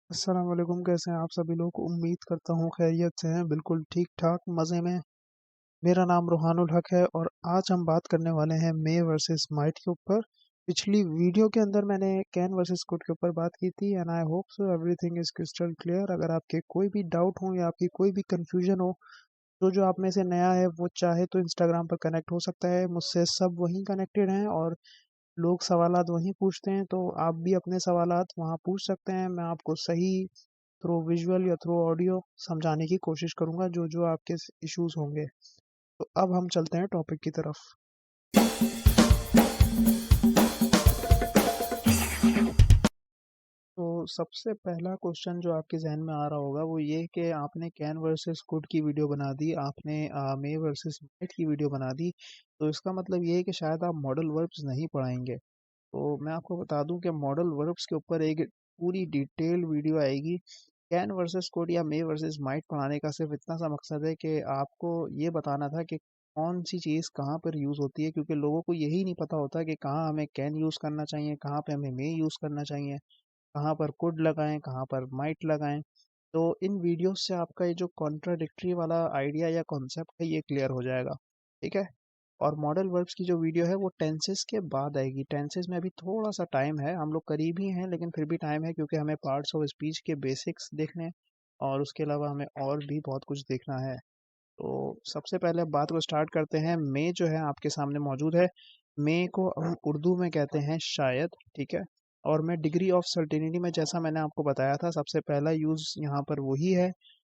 अस्सलाम वालेकुम। कैसे हैं आप सभी लोग? उम्मीद करता हूँ खैरियत से हैं, बिल्कुल ठीक-ठाक, मज़े में। मेरा नाम रुहानुल हक है और आज हम बात करने वाले हैं मे वर्सेस माइट के ऊपर। पिछली वीडियो के अंदर मैंने कैन वर्सेस कुड के ऊपर बात की थी and I hope so everything is crystal clear. अगर आपके कोई भी डाउट हो या आपकी कोई भी कन्फ्यूजन हो, तो जो आप में से नया है वो चाहे तो इंस्टाग्राम पर कनेक्ट हो सकता है। मुझसे सब वहीं कनेक्टेड हैं और लोग सवालात वहीं पूछते हैं, तो आप भी अपने सवालात वहाँ पूछ सकते हैं। मैं आपको सही थ्रू विजुअल या थ्रू ऑडियो समझाने की कोशिश करूँगा जो जो आपके इश्यूज होंगे। तो अब हम चलते हैं टॉपिक की तरफ। तो सबसे पहला क्वेश्चन जो आपके जहन में आ रहा होगा वो ये कि आपने कैन वर्सेस कुड की वीडियो बना दी, आपने मे वर्सेस माइट की वीडियो बना दी, तो इसका मतलब ये है कि शायद आप मॉडल वर्ब्स नहीं पढ़ाएंगे। तो मैं आपको बता दूं कि मॉडल वर्ब्स के ऊपर एक पूरी डिटेल वीडियो आएगी। कैन वर्सेस कोड या मे वर्सेस माइट पढ़ाने का सिर्फ इतना सा मकसद है कि आपको ये बताना था कि कौन सी चीज़ कहाँ पर यूज़ होती है, क्योंकि लोगों को यही नहीं पता होता कि कहाँ हमें कैन यूज़ करना चाहिए, कहाँ पे हमें मे यूज़ करना चाहिए, कहाँ पर कुड लगाएं, कहाँ पर माइट लगाएं। तो इन वीडियोस से आपका ये जो कॉन्ट्राडिक्टरी वाला आइडिया या कॉन्सेप्ट है ये क्लियर हो जाएगा। ठीक है। और मॉडल वर्ब्स की जो वीडियो है वो टेंसेस के बाद आएगी। टेंसेस में अभी थोड़ा सा टाइम है, हम लोग करीब ही हैं लेकिन फिर भी टाइम है, क्योंकि हमें पार्ट्स ऑफ स्पीच के बेसिक्स देखने हैं और उसके अलावा हमें और भी बहुत कुछ देखना है। तो सबसे पहले अब बात को स्टार्ट करते हैं। मे जो है आपके सामने मौजूद है। मे को हम उर्दू में कहते हैं शायद। ठीक है। और मैं डिग्री ऑफ सर्टेनिटी में, जैसा मैंने आपको बताया था, सबसे पहला यूज़ यहाँ पर वही है।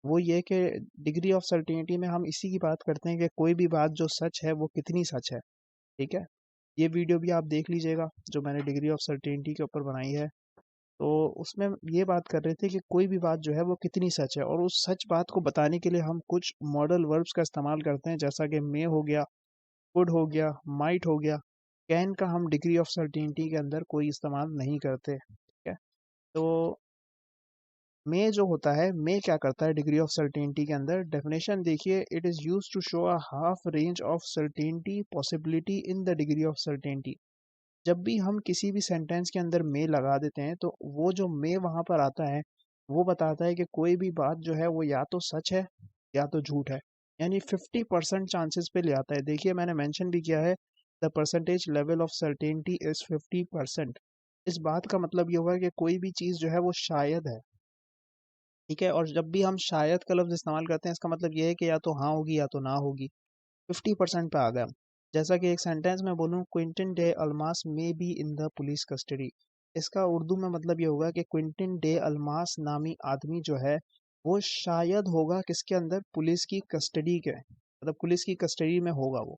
वो ये कि डिग्री ऑफ सर्टेनिटी में हम इसी की बात करते हैं कि कोई भी बात जो सच है वो कितनी सच है। ठीक है। ये वीडियो भी आप देख लीजिएगा जो मैंने डिग्री ऑफ सर्टेनिटी के ऊपर बनाई है। तो उसमें ये बात कर रहे थे कि कोई भी बात जो है वो कितनी सच है, और उस सच बात को बताने के लिए हम कुछ मॉडल वर्ब्स का इस्तेमाल करते हैं, जैसा कि मे हो गया, कुड हो गया, माइट हो गया। कैन का हम डिग्री ऑफ सर्टेनिटी के अंदर कोई इस्तेमाल नहीं करते। ठीक है। तो मे जो होता है, मे क्या करता है डिग्री ऑफ सर्टेनिटी के अंदर? डेफिनेशन देखिए, it is use to show a half range of certainty possibility in the degree of certainty. जब भी हम किसी भी सेंटेंस के अंदर मे लगा देते हैं तो वो जो मे वहां पर आता है वो बताता है कि कोई भी बात जो है वो या तो सच है या तो झूठ है। यानी 50% चांसेस पे ले आता है। देखिए मैंने मेंशन भी किया है, the percentage level of certainty is 50%। इस बात का मतलब ये हुआ कि कोई भी चीज़ जो है वो शायद है। ठीक है। और जब भी हम शायद का लफ्ज़ इस्तेमाल करते हैं इसका मतलब ये है कि या तो हाँ होगी या तो ना होगी। 50% पे आ गए हम। जैसा कि एक सेंटेंस में बोलूँ, Quinton de Almas may be in the police custody. इसका उर्दू में मतलब ये होगा कि क्विंटन डे अल्मास नामी आदमी जो है वो शायद होगा किसके अंदर? पुलिस की कस्टडी के, मतलब पुलिस की कस्टडी में होगा वो।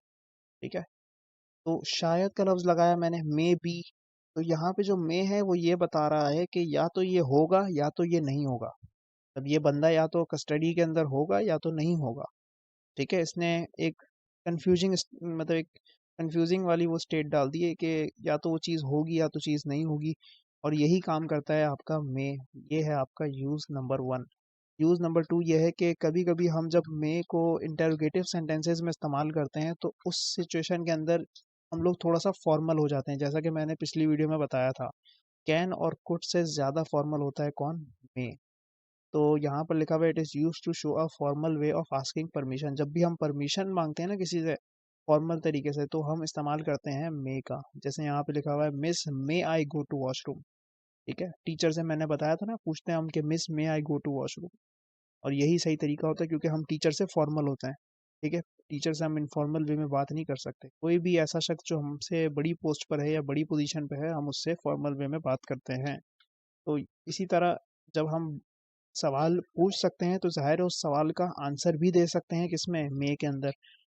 ठीक है। तो शायद का लफ्ज़ लगाया मैंने, मे बी। तो यहाँ पे जो मे है वो ये बता रहा है कि या तो ये होगा या तो ये नहीं होगा। अब ये बंदा या तो कस्टडी के अंदर होगा या तो नहीं होगा। ठीक है। इसने एक कंफ्यूजिंग, मतलब एक कंफ्यूजिंग वाली वो स्टेट डाल दी है कि या तो वो चीज़ होगी या तो चीज़ नहीं होगी। और यही काम करता है आपका मे। ये है आपका use number one. Use number two ये है कि कभी कभी हम जब मे को इंटरोगेटिव सेंटेंसेस में इस्तेमाल करते हैं तो उस सिचुएशन के अंदर हम लोग थोड़ा सा फॉर्मल हो जाते हैं, जैसा कि मैंने पिछली वीडियो में बताया था। कैन और कुड से ज़्यादा फॉर्मल होता है कौन? मे। तो यहाँ पर लिखा हुआ है, it is use to show a formal way of asking permission. जब भी हम परमिशन मांगते हैं ना किसी से फॉर्मल तरीके से, तो हम इस्तेमाल करते हैं मे का। जैसे यहाँ पे लिखा हुआ है, miss may I go to washroom. ठीक है। टीचर से मैंने बताया था ना, पूछते हैं हम कि miss may I go to washroom. और यही सही तरीका होता है, क्योंकि हम टीचर से फॉर्मल होते हैं। ठीक है। टीचर से हम इनफॉर्मल वे में बात नहीं कर सकते। कोई भी ऐसा शख्स जो हमसे बड़ी पोस्ट पर है या बड़ी पोजीशन पे है, हम उससे फॉर्मल वे में बात करते हैं। तो इसी तरह जब हम सवाल पूछ सकते हैं तो ज़ाहिर है उस सवाल का आंसर भी दे सकते हैं किसमें? मे के अंदर।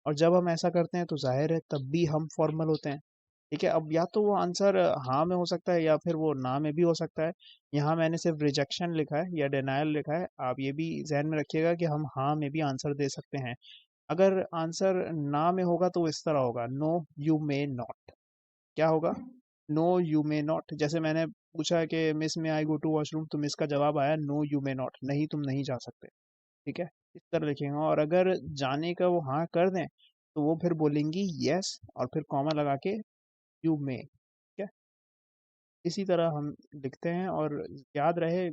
और जब हम ऐसा करते हैं तो ज़ाहिर है तब भी हम फॉर्मल होते हैं। ठीक है। अब या तो वो आंसर हाँ में हो सकता है या फिर वो ना में भी हो सकता है। यहाँ मैंने सिर्फ रिजेक्शन लिखा है या डिनायल लिखा है, आप ये भी जहन में रखिएगा कि हम हाँ में भी आंसर दे सकते हैं। अगर आंसर ना में होगा तो इस तरह होगा, नो यू मे नॉट। क्या होगा? No you may not. जैसे मैंने पूछा है कि miss may I go to washroom, तो मिस का जवाब आया नो यू मे नॉट, नहीं तुम नहीं जा सकते। ठीक है। इस तरह लिखेंगे। और अगर जाने का वो हाँ कर दें तो वो फिर बोलेंगी यस और फिर कॉमा लगा के यू मे। ठीक है। इसी तरह हम लिखते हैं। और याद रहे,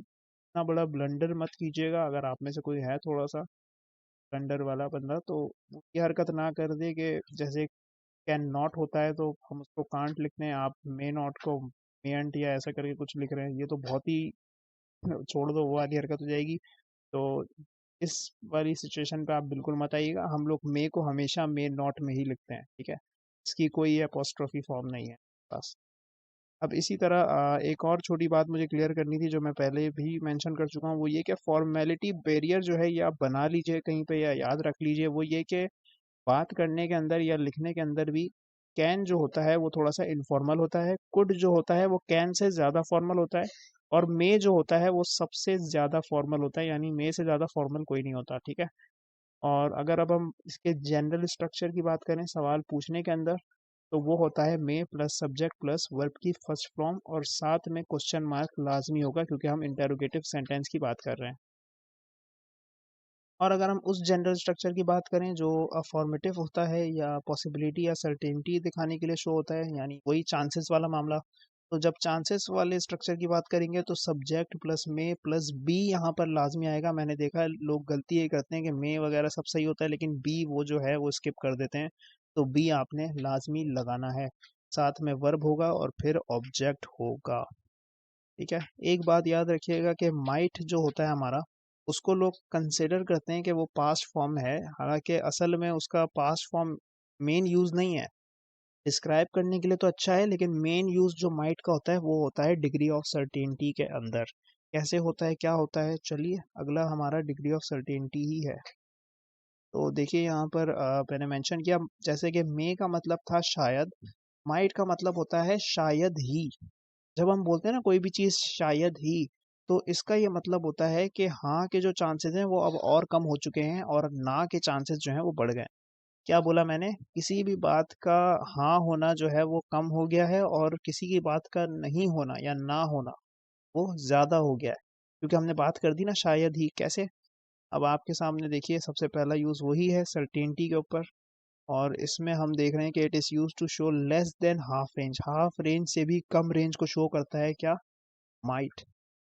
इतना बड़ा ब्लंडर मत कीजिएगा। अगर आप में से कोई है थोड़ा सा ब्लंडर वाला बंदा, तो वो ये हरकत ना कर दे कि जैसे कैन नॉट होता है तो हम उसको कांट लिखते हैं, आप मे नॉट को मेंट या ऐसा करके कुछ लिख रहे हैं। ये तो बहुत ही छोड़ दो, वो वाली हरकत हो जाएगी। तो इस वाली सिचुएशन पे आप बिल्कुल मत आइएगा। हम लोग मे को हमेशा मे नॉट में ही लिखते हैं, ठीक है। इसकी कोई अपोस्ट्रोफी फॉर्म नहीं है बस। अब इसी तरह एक और छोटी बात मुझे क्लियर करनी थी, जो मैं पहले भी मेंशन कर चुका हूँ। वो ये कि फॉर्मेलिटी बैरियर जो है ये आप बना लीजिए कहीं पे या याद रख लीजिए। वो ये कि बात करने के अंदर या लिखने के अंदर भी कैन जो होता है वो थोड़ा सा इनफॉर्मल होता है, कुड जो होता है वो कैन से ज़्यादा फॉर्मल होता है, और मे जो होता है वो सबसे ज़्यादा फॉर्मल होता है, यानी मे से ज़्यादा फॉर्मल कोई नहीं होता, ठीक है। और अगर अब हम इसके जनरल स्ट्रक्चर की बात करें सवाल पूछने के अंदर, तो वो होता है मे प्लस सब्जेक्ट प्लस वर्ब की फर्स्ट फॉर्म, और साथ में क्वेश्चन मार्क लाजमी होगा क्योंकि हम इंटेरोगेटिव सेंटेंस की बात कर रहे हैं। और अगर हम उस जनरल स्ट्रक्चर की बात करें जो फॉर्मेटिव होता है या पॉसिबिलिटी या सर्टेनिटी दिखाने के लिए शो होता है, यानी वही चांसेस वाला मामला, तो जब चांसेस वाले स्ट्रक्चर की बात करेंगे तो सब्जेक्ट प्लस मे प्लस बी यहाँ पर लाजमी आएगा। मैंने देखा है लोग गलती ये करते हैं कि मे वगैरह सब सही होता है लेकिन बी वो जो है वो स्किप कर देते हैं। तो बी आपने लाजमी लगाना है, साथ में वर्ब होगा और फिर ऑब्जेक्ट होगा, ठीक है। एक बात याद रखिएगा कि माइट जो होता है हमारा, उसको लोग कंसिडर करते हैं कि वो पास्ट फॉर्म है, हालांकि असल में उसका पास्ट फॉर्म मेन यूज नहीं है। डिस्क्राइब करने के लिए तो अच्छा है, लेकिन मेन यूज जो माइट का होता है वो होता है डिग्री ऑफ सर्टेनिटी के अंदर। कैसे होता है, क्या होता है, चलिए अगला हमारा डिग्री ऑफ सर्टेनिटी ही है। तो देखिए यहाँ पर मैंने मेंशन किया, जैसे कि मे का मतलब था शायद, माइट का मतलब होता है शायद ही। जब हम बोलते हैं ना कोई भी चीज़ शायद ही, तो इसका ये मतलब होता है कि हाँ के जो चांसेस हैं वो अब और कम हो चुके हैं और ना के चांसेस जो हैं वो बढ़ गए हैं। क्या बोला मैंने, किसी भी बात का हाँ होना जो है वो कम हो गया है और किसी की बात का नहीं होना या ना होना वो ज़्यादा हो गया है, क्योंकि हमने बात कर दी ना शायद ही। कैसे, अब आपके सामने देखिए सबसे पहला यूज़ वही है सर्टेनिटी के ऊपर, और इसमें हम देख रहे हैं कि it is use to show less than half range, half range से भी कम रेंज को शो करता है क्या, माइट।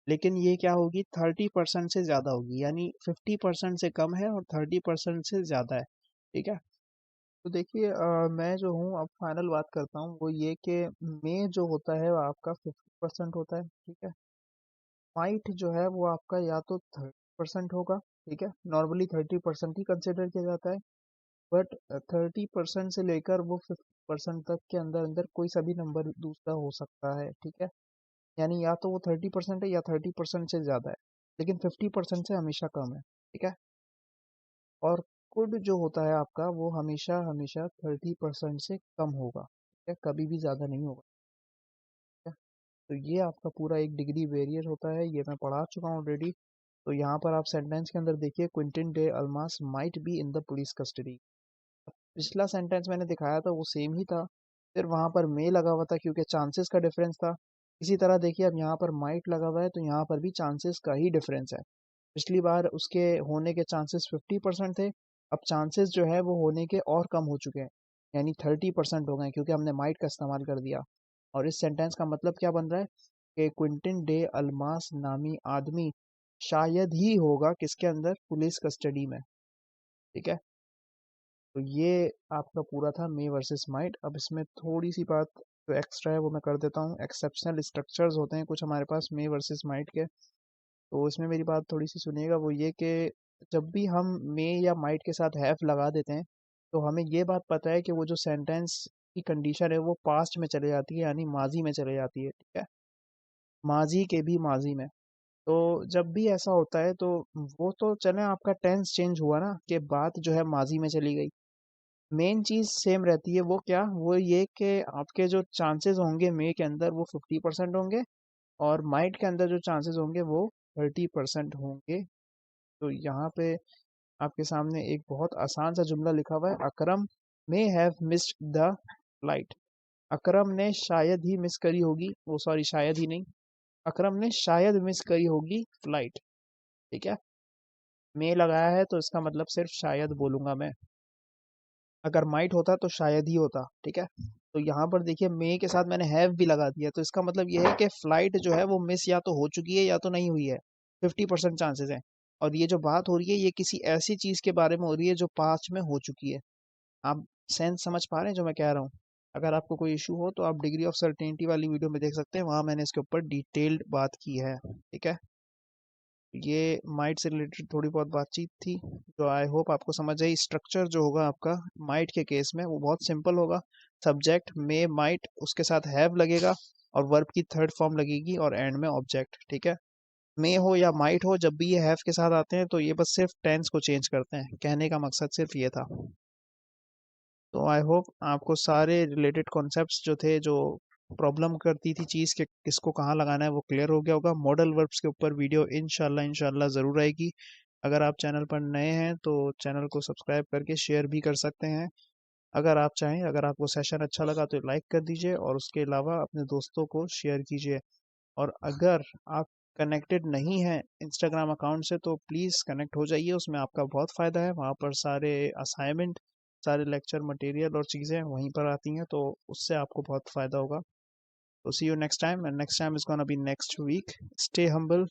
लेकिन ये क्या होगी, 30% से ज़्यादा होगी, यानी 50% से कम है और 30% से ज़्यादा है, ठीक है। तो देखिए मैं जो हूँ अब फाइनल बात करता हूँ, वो ये कि मे जो होता है वो आपका 50% होता है, ठीक है। माइट जो है वो आपका या तो 30% होगा, ठीक है, नॉर्मली 30% ही कंसिडर किया जाता है। बट 30% से लेकर वो 50% तक के अंदर अंदर कोई सा भी नंबर दूसरा हो सकता है, ठीक है। यानी या तो वो 30% है या 30% से ज़्यादा है, लेकिन 50% से हमेशा कम है, ठीक है। और कुड जो होता है आपका वो हमेशा हमेशा 30% से कम होगा, ठीक है, कभी भी ज़्यादा नहीं होगा, ठीक है। तो ये आपका पूरा एक डिग्री वेरियर होता है, ये मैं पढ़ा चुका हूँ ऑलरेडी। तो यहाँ पर आप सेंटेंस के अंदर देखिए, Quinton de Almas might be in the police custody. पिछला सेंटेंस मैंने दिखाया था वो सेम ही था, फिर वहां पर मे लगा हुआ था क्योंकि चांसेस का डिफरेंस था। इसी तरह देखिए अब यहाँ पर माइट लगा हुआ है तो यहाँ पर भी चांसेस का ही डिफरेंस है। पिछली बार उसके होने के चांसेस 50% थे, अब चांसेस जो है वो होने के और कम हो चुके हैं, यानी 30% हो गए क्योंकि हमने माइट का इस्तेमाल कर दिया। और इस सेंटेंस का मतलब क्या बन रहा है कि क्विंटन डे अल्मास नामी आदमी शायद ही होगा किसके अंदर, पुलिस कस्टडी में, ठीक है। तो ये आपका पूरा था मे वर्सेस माइट। अब इसमें थोड़ी सी बात जो एक्स्ट्रा है वो मैं कर देता हूँ। एक्सेप्शनल स्ट्रक्चर्स होते हैं कुछ हमारे पास मे वर्सेस माइट के, तो इसमें मेरी बात थोड़ी सी सुनिएगा। वो ये कि जब भी हम मे या माइट के साथ हैव लगा देते हैं तो हमें ये बात पता है कि वो जो सेंटेंस की कंडीशन है वो पास्ट में चले जाती है, यानी माजी में चले जाती है, ठीक है, माजी के भी माजी में। तो जब भी ऐसा होता है तो वो तो चले आपका टेंस चेंज हुआ ना कि बात जो है माजी में चली गई, मेन चीज सेम रहती है। वो क्या, वो ये कि आपके जो चांसेस होंगे मे के अंदर वो 50% होंगे और माइट के अंदर जो चांसेस होंगे वो 30% होंगे। तो यहाँ पे आपके सामने एक बहुत आसान सा जुमला लिखा हुआ है, Akram may have missed the flight. Akram ने शायद ही मिस करी होगी, वो सॉरी शायद ही नहीं, अकरम ने शायद मिस करी होगी फ्लाइट, ठीक है। मे लगाया है तो इसका मतलब सिर्फ शायद बोलूंगा मैं, अगर माइट होता तो शायद ही होता, ठीक है। तो यहाँ पर देखिए मे के साथ मैंने हैव भी लगा दिया, तो इसका मतलब ये है कि फ्लाइट जो है वो मिस या तो हो चुकी है या तो नहीं हुई है, 50% चांसेस हैं। और ये जो बात हो रही है ये किसी ऐसी चीज़ के बारे में हो रही है जो पास्ट में हो चुकी है। आप सेंस समझ पा रहे हैं जो मैं कह रहा हूँ? अगर आपको कोई इशू हो तो आप डिग्री ऑफ सर्टेनिटी वाली वीडियो में देख सकते हैं, वहाँ मैंने इसके ऊपर डिटेल्ड बात की है। ठीक है, ये माइट से रिलेटेड थोड़ी बहुत बातचीत थी जो आई होप आपको समझ आई। स्ट्रक्चर जो होगा आपका माइट के केस में वो बहुत सिंपल होगा। सब्जेक्ट मे माइट, उसके साथ हैव लगेगा और वर्ब की थर्ड फॉर्म लगेगी और एंड में ऑब्जेक्ट। ठीक है, मे हो या माइट हो, जब भी ये हैव के साथ आते हैं तो ये बस सिर्फ टेंस को चेंज करते हैं। कहने का मकसद सिर्फ ये था। तो आई होप आपको सारे रिलेटेड कॉन्सेप्ट्स जो थे, जो प्रॉब्लम करती थी चीज़ के किसको कहाँ लगाना है, वो क्लियर हो गया होगा। मॉडल वर्ब्स के ऊपर वीडियो इंशाल्लाह इंशाल्लाह ज़रूर आएगी। अगर आप चैनल पर नए हैं तो चैनल को सब्सक्राइब करके शेयर भी कर सकते हैं। अगर आप चाहें, अगर आपको सेशन अच्छा लगा तो लाइक कर दीजिए और उसके अलावा अपने दोस्तों को शेयर कीजिए। और अगर आप कनेक्टेड नहीं हैं इंस्टाग्राम अकाउंट से तो प्लीज़ कनेक्ट हो जाइए, उसमें आपका बहुत फ़ायदा है। वहाँ पर सारे असाइनमेंट, सारे लेक्चर मटेरियल और चीज़ें वहीं पर आती हैं, तो उससे आपको बहुत फ़ायदा होगा। तो see you next time, and next time is gonna be next week. Stay humble,